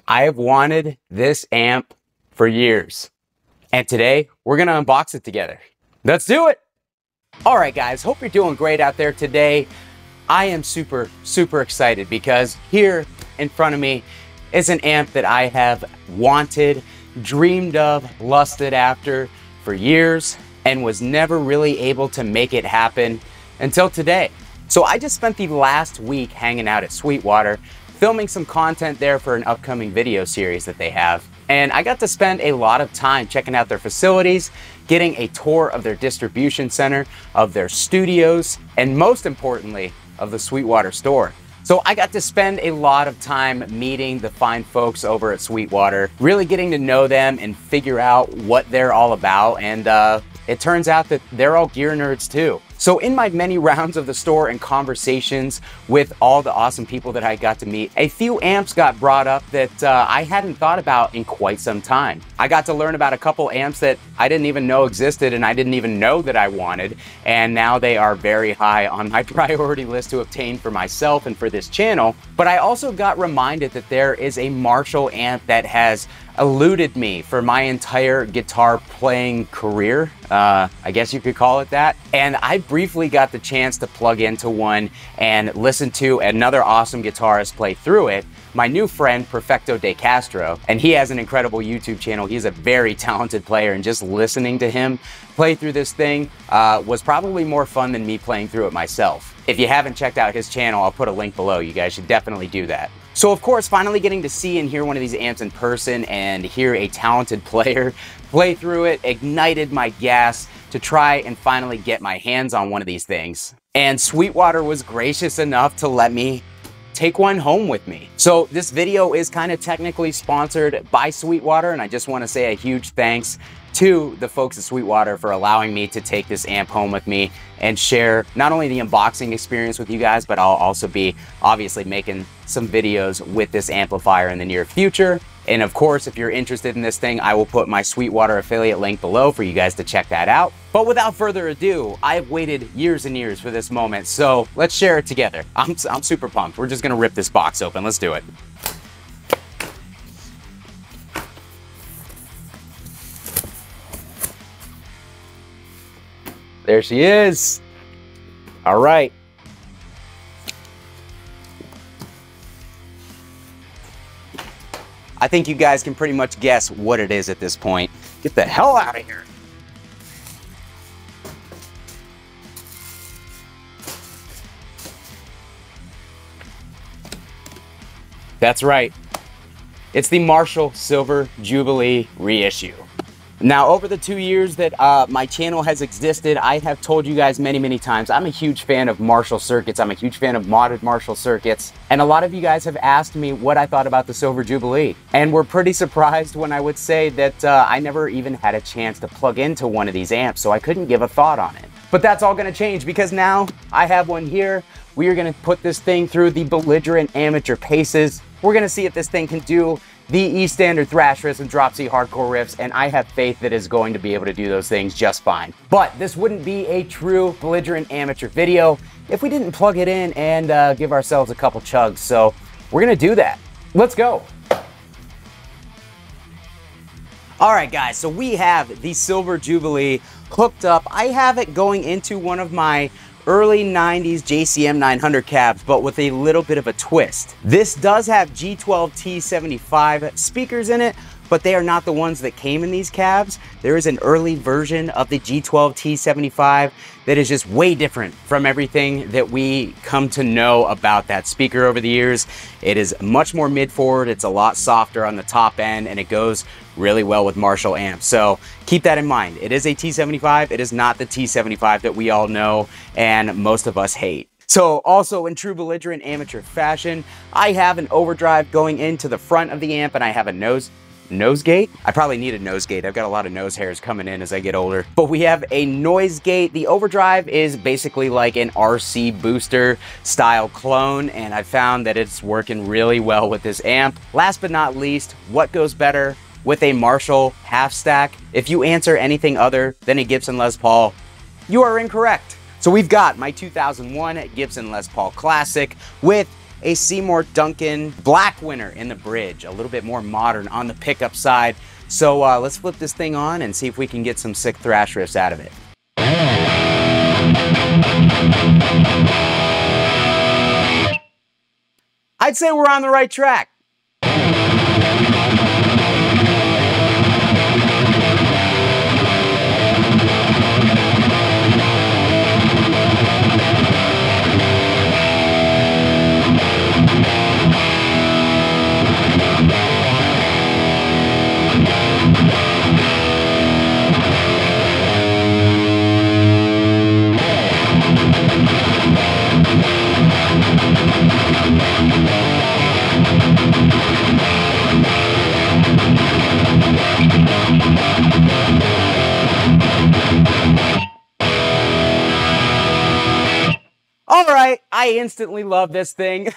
I have wanted this amp for years, and today we're gonna unbox it together. Let's do it. All right, guys, hope you're doing great out there today. I am super excited because here in front of me is an amp that I have wanted, dreamed of, lusted after for years, and was never really able to make it happen until today. So I just spent the last week hanging out at Sweetwater, filming some content there for an upcoming video series that they have. And I got to spend a lot of time checking out their facilities, getting a tour of their distribution center, of their studios, and most importantly, of the Sweetwater store. So I got to spend a lot of time meeting the fine folks over at Sweetwater, really getting to know them and figure out what they're all about. And it turns out that they're all gear nerds too. So in my many rounds of the store and conversations with all the awesome people that I got to meet, a few amps got brought up that I hadn't thought about in quite some time. I got to learn about a couple amps that I didn't even know existed and I didn't even know that I wanted. And now they are very high on my priority list to obtain for myself and for this channel. But I also got reminded that there is a Marshall amp that has eluded me for my entire guitar playing career. I guess you could call it that. And I briefly got the chance to plug into one and listen to another awesome guitarist play through it, my new friend Perfecto de Castro, and he has an incredible YouTube channel. He's a very talented player, and just listening to him play through this thing was probably more fun than me playing through it myself. If you haven't checked out his channel, I'll put a link below. You guys should definitely do that. So of course, finally getting to see and hear one of these amps in person and hear a talented player play through it ignited my gas to try and finally get my hands on one of these things. And Sweetwater was gracious enough to let me take one home with me. So this video is kind of technically sponsored by Sweetwater, and I just want to say a huge thanks to the folks at Sweetwater for allowing me to take this amp home with me and share not only the unboxing experience with you guys, but I'll also be obviously making some videos with this amplifier in the near future. And of course, if you're interested in this thing, I will put my Sweetwater affiliate link below for you guys to check that out. But without further ado, I've waited years and years for this moment, so let's share it together. I'm super pumped. We're just gonna rip this box open. Let's do it. There she is. All right. I think you guys can pretty much guess what it is at this point. Get the hell out of here. That's right. It's the Marshall Silver Jubilee reissue. Now, over the 2 years that my channel has existed, I have told you guys many times, I'm a huge fan of Marshall circuits. I'm a huge fan of modded Marshall circuits. And a lot of you guys have asked me what I thought about the Silver Jubilee. And we're pretty surprised when I would say that I never even had a chance to plug into one of these amps, so I couldn't give a thought on it. But that's all gonna change because now I have one here. We are gonna put this thing through the belligerent amateur paces. We're gonna see if this thing can do the E standard thrash riffs and drop C hardcore riffs, and I have faith that it's going to be able to do those things just fine. But this wouldn't be a true belligerent amateur video if we didn't plug it in and give ourselves a couple chugs. So we're gonna do that. Let's go. All right, guys, so we have the Silver Jubilee hooked up. I have it going into one of my early 90s JCM 900 cabs, but with a little bit of a twist. This does have G12T75 speakers in it, but they are not the ones that came in these cabs. There is an early version of the G12T75 that is just way different from everything that we come to know about that speaker over the years. It is much more mid-forward, it's a lot softer on the top end, and it goes really well with Marshall amps. So keep that in mind. It is a T75, it is not the T75 that we all know and most of us hate. So also in true belligerent amateur fashion, I have an overdrive going into the front of the amp, and I have a nose gate. I probably need a nose gate. I've got a lot of nose hairs coming in as I get older. But we have a noise gate. The overdrive is basically like an RC booster style clone, and I found that it's working really well with this amp. Last but not least, what goes better with a Marshall half stack? If you answer anything other than a Gibson Les Paul, you are incorrect. So we've got my 2001 Gibson Les Paul Classic with a Seymour Duncan black winner in the bridge, a little bit more modern on the pickup side. So let's flip this thing on and see if we can get some sick thrash riffs out of it. I'd say we're on the right track. All right, I instantly love this thing.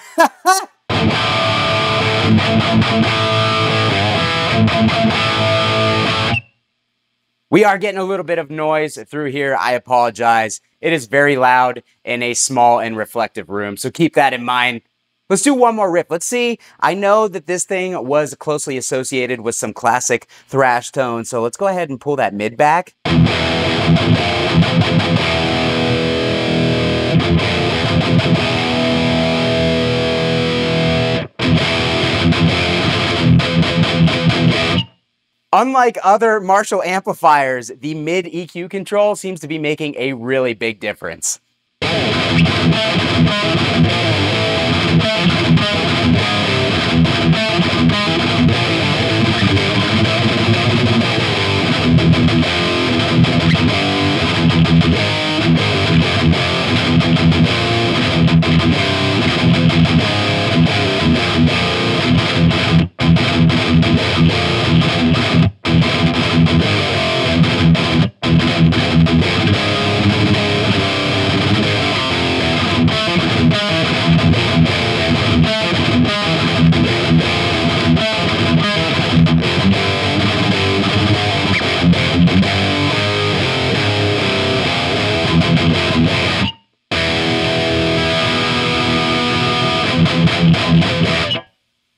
We are getting a little bit of noise through here. I apologize. It is very loud in a small and reflective room, so keep that in mind. Let's do one more riff. Let's see. I know that this thing was closely associated with some classic thrash tones, so let's go ahead and pull that mid back. Unlike other Marshall amplifiers, the mid EQ control seems to be making a really big difference.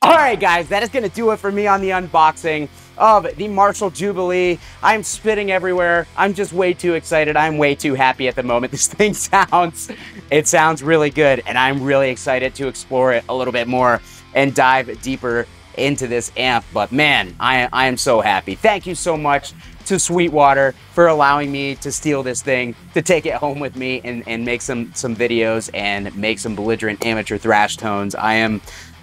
Alright guys, that is going to do it for me on the unboxing of the Marshall Jubilee. I'm spitting everywhere. I'm just way too excited. I'm way too happy at the moment. This thing sounds really good, and I'm really excited to explore it a little bit more and dive deeper into this amp. But man, I am so happy. Thank you so much to Sweetwater for allowing me to steal this thing, to take it home with me and make some videos and make some belligerent amateur thrash tones.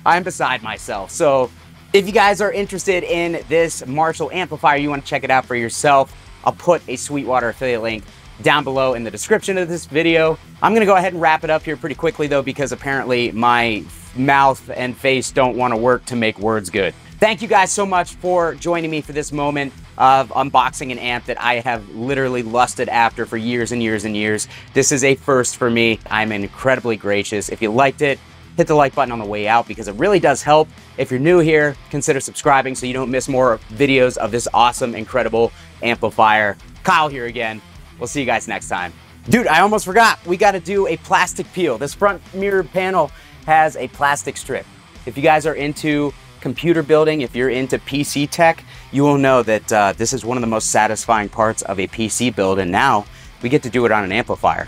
I'm beside myself. So if you guys are interested in this Marshall amplifier, you want to check it out for yourself, I'll put a Sweetwater affiliate link down below in the description of this video. I'm going to go ahead and wrap it up here pretty quickly though, because apparently my mouth and face don't want to work to make words good. Thank you guys so much for joining me for this moment of unboxing an amp that I have literally lusted after for years and years and years. This is a first for me. I'm incredibly gracious. If you liked it, hit the like button on the way out because it really does help. If you're new here, consider subscribing so you don't miss more videos of this awesome, incredible amplifier. Kyle here again. We'll see you guys next time. Dude, I almost forgot. We got to do a plastic peel. This front mirror panel has a plastic strip. If you guys are into computer building, if you're into PC tech, you will know that this is one of the most satisfying parts of a PC build, and now we get to do it on an amplifier.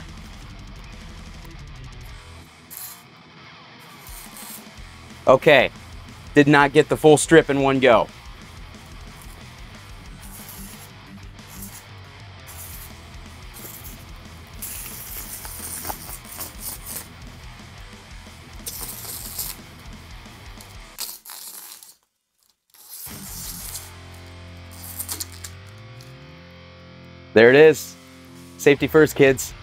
Okay, did not get the full strip in one go. There it is. Safety first, kids.